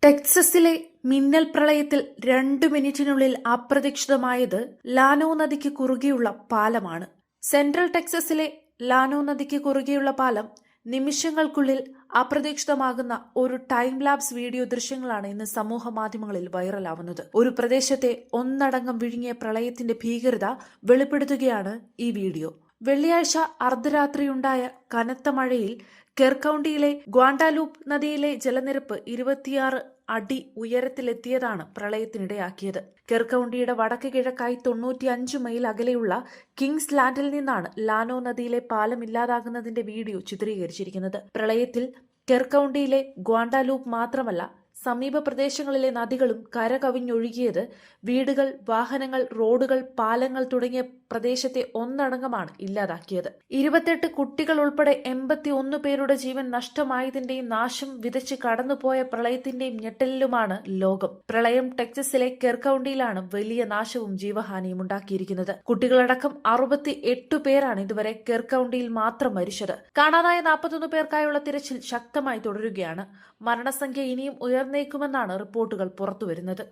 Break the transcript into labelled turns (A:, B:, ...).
A: ടെക്സസിലെ മിന്നൽ പ്രളയത്തിൽ 2 മിനിറ്റിനുള്ളിൽ അപ്രതീക്ഷിതമായത് ലാനോ നദിക്ക് കുറുകെയുള്ള പാലമാണ്. സെൻട്രൽ ടെക്സസിലെ ലാനോ നദിക്ക് കുറുകെയുള്ള പാലം നിമിഷങ്ങൾക്കുള്ളിൽ അപ്രതീക്ഷിതമാകുന്ന ഒരു ടൈം ലാപ്സ് വീഡിയോ ദൃശ്യങ്ങളാണ് ഇന്ന് സമൂഹ മാധ്യമങ്ങളിൽ വൈറലാവുന്നത്. ഒരു പ്രദേശത്തെ ഒന്നടങ്കം വിഴുങ്ങിയ പ്രളയത്തിന്റെ ഭീകരത വെളിപ്പെടുത്തുകയാണ് ഈ വീഡിയോ. വെള്ളിയാഴ്ച അർദ്ധരാത്രിയുണ്ടായ കനത്ത മഴയിൽ കെർ കൗണ്ടിയിലെ ഗ്വാണ്ടാലൂപ്പ് നദിയിലെ ജലനിരപ്പ് 26 അടി ഉയരത്തിലെത്തിയതാണ് പ്രളയത്തിനിടയാക്കിയത്. കെർ കൗണ്ടിയുടെ വടക്ക് കിഴക്കായി 95 മൈൽ അകലെയുള്ള കിങ്സ് ലാൻഡിൽ നിന്നാണ് ലാനോ നദിയിലെ പാലം ഇല്ലാതാകുന്നതിന്റെ വീഡിയോ ചിത്രീകരിച്ചിരിക്കുന്നത്. പ്രളയത്തിൽ കെർ കൗണ്ടിയിലെ ഗ്വാണ്ടാലൂപ്പ് മാത്രമല്ല, സമീപ പ്രദേശങ്ങളിലെ നദികളും കരകവിഞ്ഞൊഴുകിയത് വീടുകൾ, വാഹനങ്ങൾ, റോഡുകൾ, പാലങ്ങൾ തുടങ്ങിയ പ്രദേശത്തെ ഒന്നടങ്കമാണ് ഇല്ലാതാക്കിയത്. 28 കുട്ടികൾ ഉൾപ്പെടെ 81 പേരുടെ ജീവൻ നഷ്ടമായതിന്റെയും നാശം വിതച്ച് കടന്നുപോയ പ്രളയത്തിന്റെയും ഞെട്ടലിലുമാണ് ലോകം. പ്രളയം ടെക്സസിലെ കെർ കൗണ്ടിയിലാണ് വലിയ നാശവും ജീവഹാനിയും ഉണ്ടാക്കിയിരിക്കുന്നത്. കുട്ടികളടക്കം 68 പേരാണ് ഇതുവരെ കെർ കൗണ്ടിയിൽ മാത്രം മരിച്ചത്. കാണാതായ 41 പേർക്കായുള്ള തിരച്ചിൽ ശക്തമായി തുടരുകയാണ്. മരണസംഖ്യ ഇനിയും ഉയർന്നേക്കുമെന്നാണ് റിപ്പോർട്ടുകൾ പുറത്തുവരുന്നത്.